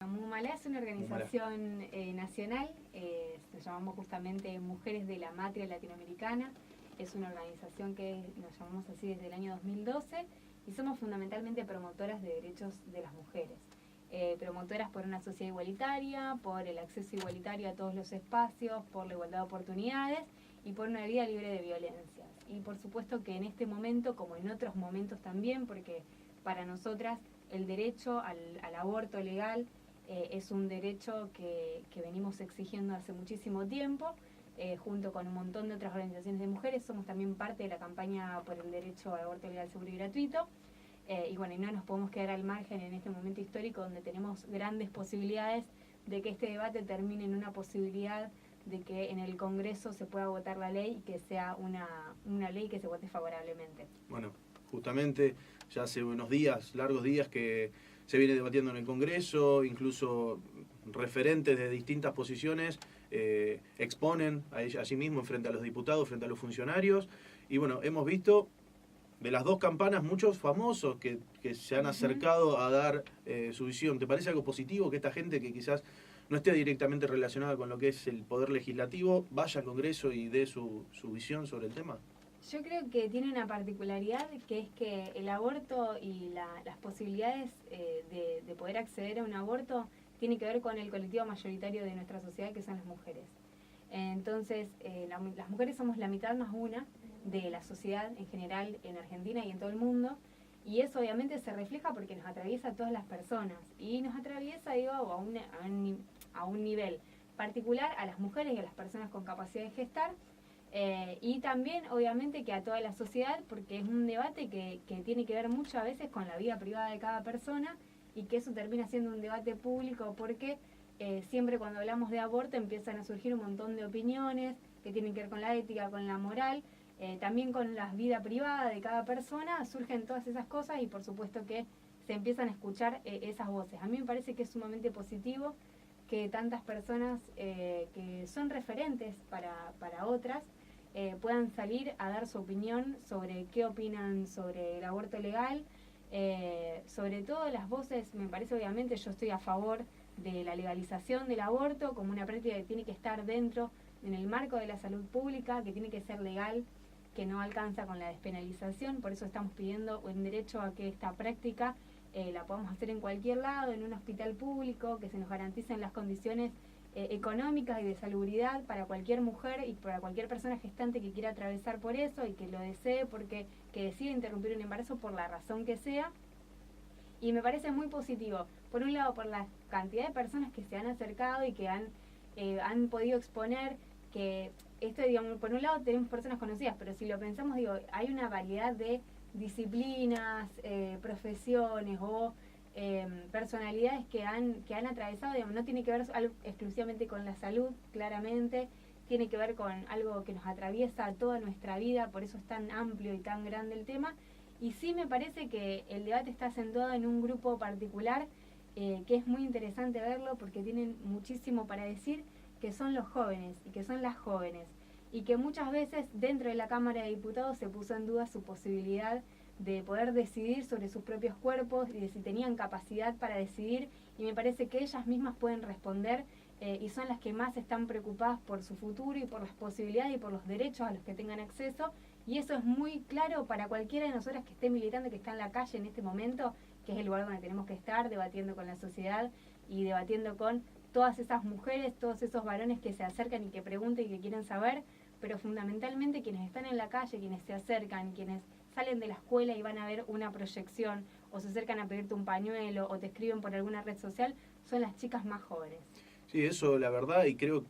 Mumala es una organización nacional, nos llamamos justamente Mujeres de la Matria Latinoamericana, es una organización que nos llamamos así desde el año 2012 y somos fundamentalmente promotoras de derechos de las mujeres, promotoras por una sociedad igualitaria, por el acceso igualitario a todos los espacios, por la igualdad de oportunidades y por una vida libre de violencias. Y por supuesto que en este momento, como en otros momentos también, porque para nosotras el derecho al aborto legal es un derecho que venimos exigiendo hace muchísimo tiempo, junto con un montón de otras organizaciones de mujeres. Somos también parte de la campaña por el derecho al aborto legal, seguro y gratuito. Y bueno, y no nos podemos quedar al margen en este momento histórico donde tenemos grandes posibilidades de que este debate termine en una posibilidad de que en el Congreso se pueda votar la ley y que sea una ley que se vote favorablemente. Bueno, justamente ya hace unos días, largos días, que se viene debatiendo en el Congreso, incluso referentes de distintas posiciones exponen a sí mismos frente a los diputados, frente a los funcionarios, y bueno, hemos visto de las dos campanas muchos famosos que se han acercado a dar su visión. ¿Te parece algo positivo que esta gente que quizás no esté directamente relacionada con lo que es el poder legislativo vaya al Congreso y dé su visión sobre el tema? Yo creo que tiene una particularidad, que es que el aborto y las posibilidades de poder acceder a un aborto tiene que ver con el colectivo mayoritario de nuestra sociedad, que son las mujeres. Entonces, las mujeres somos la mitad más una de la sociedad en general en Argentina y en todo el mundo, y eso obviamente se refleja porque nos atraviesa a todas las personas, y nos atraviesa, digo, a un nivel particular a las mujeres y a las personas con capacidad de gestar, y también obviamente que a toda la sociedad, porque es un debate que tiene que ver mucho a veces con la vida privada de cada persona, y que eso termina siendo un debate público porque siempre cuando hablamos de aborto empiezan a surgir un montón de opiniones que tienen que ver con la ética, con la moral, también con la vida privada de cada persona, surgen todas esas cosas y por supuesto que se empiezan a escuchar esas voces. A mí me parece que es sumamente positivo que tantas personas que son referentes para otras puedan salir a dar su opinión sobre qué opinan sobre el aborto legal, sobre todo las voces. Me parece, obviamente, yo estoy a favor de la legalización del aborto como una práctica que tiene que estar dentro, en el marco de la salud pública, que tiene que ser legal, que no alcanza con la despenalización. Por eso estamos pidiendo un derecho a que esta práctica la podamos hacer en cualquier lado, en un hospital público, que se nos garanticen las condiciones económicas y de salubridad para cualquier mujer y para cualquier persona gestante que quiera atravesar por eso y que lo desee, porque que decida interrumpir un embarazo por la razón que sea. Y me parece muy positivo, por un lado, por la cantidad de personas que se han acercado y que han podido exponer que esto, digamos, por un lado tenemos personas conocidas, pero si lo pensamos, digo, hay una variedad de disciplinas, profesiones o personalidades que han atravesado, digamos, no tiene que ver algo exclusivamente con la salud, claramente, tiene que ver con algo que nos atraviesa toda nuestra vida, por eso es tan amplio y tan grande el tema, y sí me parece que el debate está acentuado en un grupo particular, que es muy interesante verlo porque tienen muchísimo para decir, que son los jóvenes y que son las jóvenes, y que muchas veces dentro de la Cámara de Diputados se puso en duda su posibilidad de poder decidir sobre sus propios cuerpos y de si tenían capacidad para decidir, y me parece que ellas mismas pueden responder y son las que más están preocupadas por su futuro y por las posibilidades y por los derechos a los que tengan acceso, y eso es muy claro para cualquiera de nosotras que esté militando, que está en la calle en este momento, que es el lugar donde tenemos que estar debatiendo con la sociedad y debatiendo con todas esas mujeres, todos esos varones que se acercan y que preguntan y que quieren saber, pero fundamentalmente quienes están en la calle, quienes se acercan, quienes salen de la escuela y van a ver una proyección o se acercan a pedirte un pañuelo o te escriben por alguna red social, son las chicas más jóvenes. Sí, eso la verdad, y creo,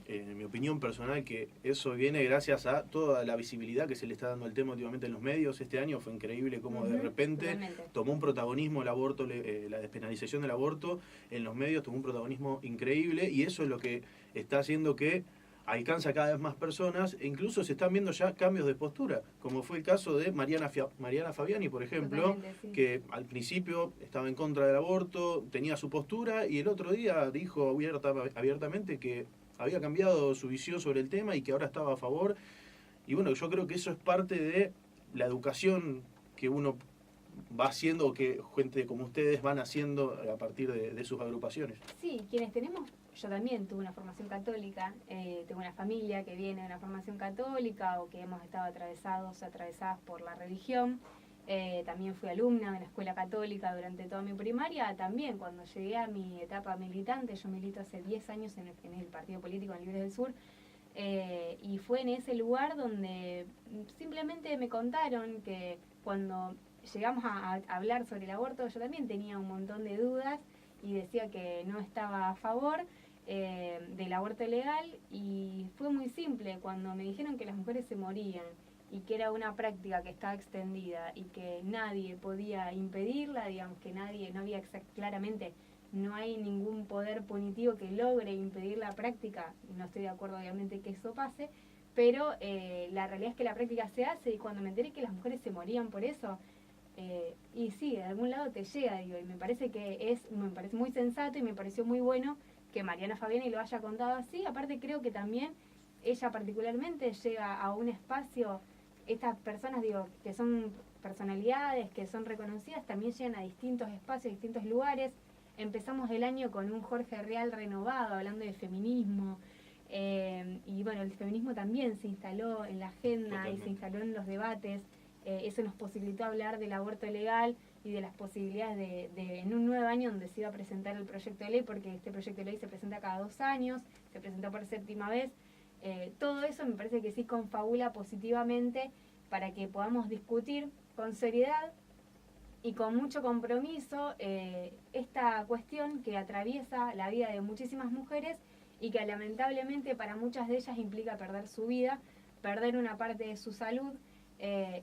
en mi opinión personal, que eso viene gracias a toda la visibilidad que se le está dando al tema últimamente en los medios. Este año fue increíble cómo de repente Totalmente. tomó un protagonismo el aborto, la despenalización del aborto en los medios tomó un protagonismo increíble, y eso es lo que está haciendo que alcanza cada vez más personas, e incluso se están viendo ya cambios de postura, como fue el caso de Mariana Fabiani, por ejemplo, Sí. que al principio estaba en contra del aborto, tenía su postura, y el otro día dijo abiertamente que había cambiado su visión sobre el tema y que ahora estaba a favor. Y bueno, yo creo que eso es parte de la educación que uno va haciendo, que gente como ustedes van haciendo a partir de sus agrupaciones. Sí, quienes tenemos, yo también tuve una formación católica, tengo una familia que viene de una formación católica o que hemos estado atravesadas por la religión. También fui alumna de la escuela católica durante toda mi primaria. También cuando llegué a mi etapa militante, yo milito hace 10 años en el partido político en Libres del Sur, y fue en ese lugar donde simplemente me contaron que cuando llegamos a hablar sobre el aborto, yo también tenía un montón de dudas y decía que no estaba a favor del aborto legal, y fue muy simple cuando me dijeron que las mujeres se morían y que era una práctica que estaba extendida y que nadie podía impedirla, digamos que nadie, no había claramente, no hay ningún poder punitivo que logre impedir la práctica. No estoy de acuerdo obviamente que eso pase, pero la realidad es que la práctica se hace, y cuando me enteré que las mujeres se morían por eso, y sí, de algún lado te llega, digo, y me parece muy sensato, y me pareció muy bueno que Mariana Fabiani lo haya contado así. Aparte creo que también ella particularmente llega a un espacio, estas personas, digo, que son personalidades, que son reconocidas, también llegan a distintos espacios, distintos lugares. Empezamos el año con un Jorge Real renovado, hablando de feminismo, y bueno, el feminismo también se instaló en la agenda. Totalmente. Y se instaló en los debates. Eso nos posibilitó hablar del aborto legal y de las posibilidades de en un nuevo año donde se iba a presentar el proyecto de ley, porque este proyecto de ley se presenta cada 2 años, se presentó por 7ª vez. Todo eso me parece que sí confabula positivamente para que podamos discutir con seriedad y con mucho compromiso esta cuestión que atraviesa la vida de muchísimas mujeres y que lamentablemente para muchas de ellas implica perder su vida, perder una parte de su salud,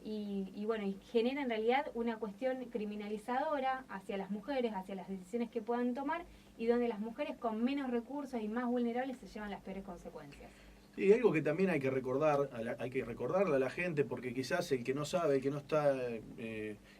y bueno, y genera en realidad una cuestión criminalizadora hacia las mujeres, hacia las decisiones que puedan tomar, y donde las mujeres con menos recursos y más vulnerables se llevan las peores consecuencias. Sí, algo que también hay que recordarle a la gente, porque quizás el que no sabe, el que no está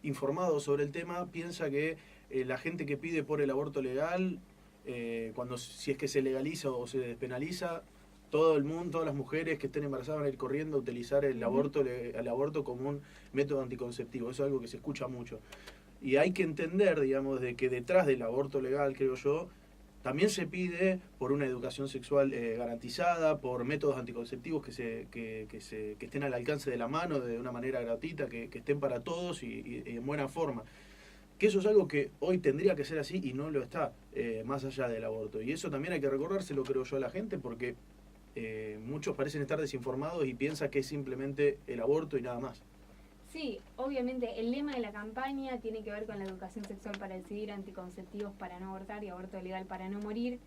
informado sobre el tema, piensa que la gente que pide por el aborto legal, si es que se legaliza o se despenaliza, todo el mundo, todas las mujeres que estén embarazadas van a ir corriendo a utilizar el aborto como un método anticonceptivo. Eso es algo que se escucha mucho. Y hay que entender, digamos, de que detrás del aborto legal, creo yo, también se pide por una educación sexual garantizada, por métodos anticonceptivos que estén al alcance de la mano de una manera gratuita, que estén para todos y en buena forma. Que eso es algo que hoy tendría que ser así y no lo está, más allá del aborto. Y eso también hay que recordárselo, creo yo, a la gente, porque muchos parecen estar desinformados y piensan que es simplemente el aborto y nada más. Sí, obviamente el lema de la campaña tiene que ver con la educación sexual para decidir, anticonceptivos para no abortar y aborto legal para no morir.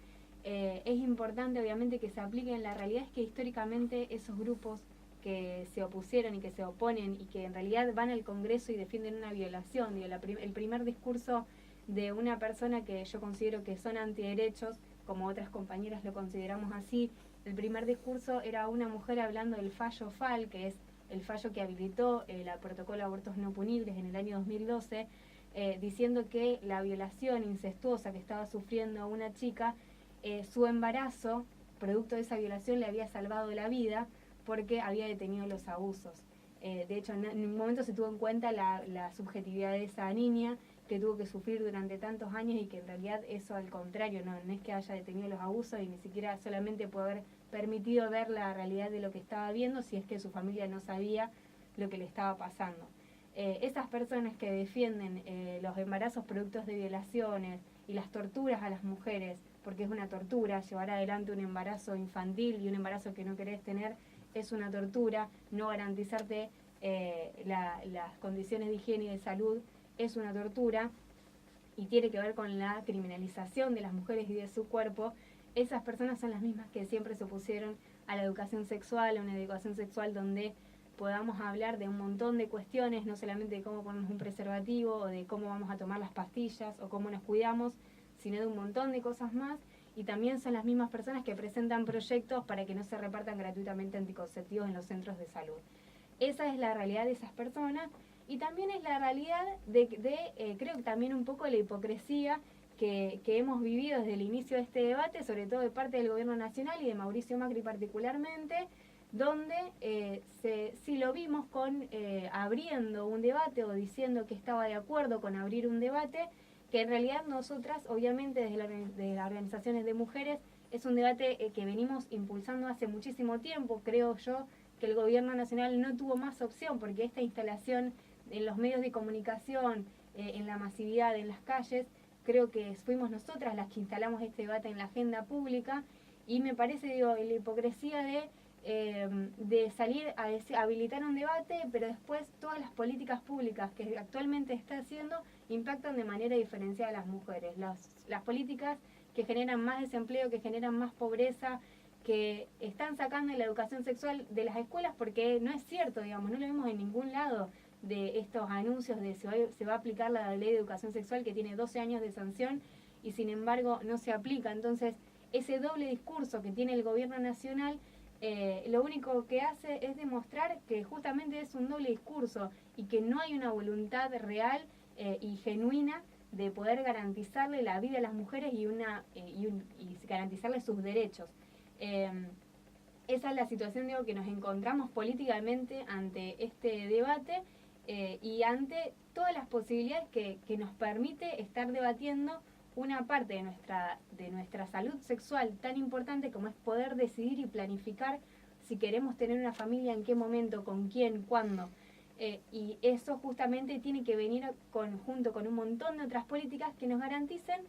Es importante obviamente que se apliquen. La realidad es que históricamente esos grupos que se opusieron y que se oponen y que en realidad van al Congreso y defienden una violación, digo, el primer discurso de una persona que yo considero que son antiderechos, como otras compañeras lo consideramos así, el primer discurso era una mujer hablando del fallo FAL, que es el fallo que habilitó el protocolo de abortos no punibles en el año 2012, diciendo que la violación incestuosa que estaba sufriendo una chica, su embarazo, producto de esa violación, le había salvado la vida porque había detenido los abusos. De hecho, en un momento se tuvo en cuenta la subjetividad de esa niña que tuvo que sufrir durante tantos años, y que en realidad eso al contrario, no es que haya detenido los abusos y ni siquiera solamente puede haber permitido ver la realidad de lo que estaba viendo, si es que su familia no sabía lo que le estaba pasando. Esas personas que defienden los embarazos productos de violaciones y las torturas a las mujeres, porque es una tortura llevar adelante un embarazo infantil y un embarazo que no querés tener, es una tortura. No garantizarte las condiciones de higiene y de salud es una tortura, y tiene que ver con la criminalización de las mujeres y de su cuerpo. Esas personas son las mismas que siempre se opusieron a la educación sexual, a una educación sexual donde podamos hablar de un montón de cuestiones, no solamente de cómo ponernos un preservativo o de cómo vamos a tomar las pastillas o cómo nos cuidamos, sino de un montón de cosas más. Y también son las mismas personas que presentan proyectos para que no se repartan gratuitamente anticonceptivos en los centros de salud. Esa es la realidad de esas personas, y también es la realidad creo que también un poco la hipocresía que hemos vivido desde el inicio de este debate, sobre todo de parte del gobierno nacional y de Mauricio Macri particularmente, donde sí lo vimos con abriendo un debate o diciendo que estaba de acuerdo con abrir un debate, que en realidad nosotras, obviamente desde las organizaciones de mujeres, es un debate que venimos impulsando hace muchísimo tiempo. Creo yo que el gobierno nacional no tuvo más opción, porque esta instalación en los medios de comunicación, en la masividad, en las calles, creo que fuimos nosotras las que instalamos este debate en la agenda pública, y me parece, digo, la hipocresía de salir a habilitar un debate, pero después todas las políticas públicas que actualmente está haciendo impactan de manera diferenciada a las mujeres. Las políticas que generan más desempleo, que generan más pobreza, que están sacando la educación sexual de las escuelas, porque no es cierto, digamos, no lo vemos en ningún lado de estos anuncios de se va a aplicar la ley de educación sexual que tiene 12 años de sanción y sin embargo no se aplica. Entonces, ese doble discurso que tiene el gobierno nacional, lo único que hace es demostrar que justamente es un doble discurso y que no hay una voluntad real y genuina de poder garantizarle la vida a las mujeres y garantizarle sus derechos. Esa es la situación, digo, que nos encontramos políticamente ante este debate y ante todas las posibilidades que nos permite estar debatiendo una parte de nuestra salud sexual tan importante como es poder decidir y planificar si queremos tener una familia, en qué momento, con quién, cuándo. Y eso justamente tiene que venir junto con un montón de otras políticas que nos garanticen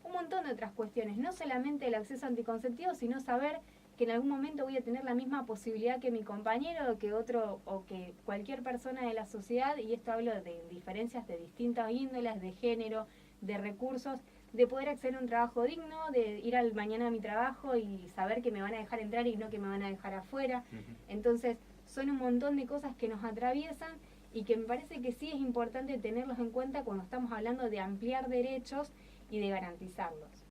un montón de otras cuestiones, no solamente el acceso anticonceptivo, sino saber que en algún momento voy a tener la misma posibilidad que mi compañero o que otro o que cualquier persona de la sociedad, y esto hablo de diferencias de distintas índoles, de género, de recursos, de poder acceder a un trabajo digno, de ir al mañana a mi trabajo y saber que me van a dejar entrar y no que me van a dejar afuera. Entonces, son un montón de cosas que nos atraviesan y que me parece que sí es importante tenerlos en cuenta cuando estamos hablando de ampliar derechos y de garantizarlos.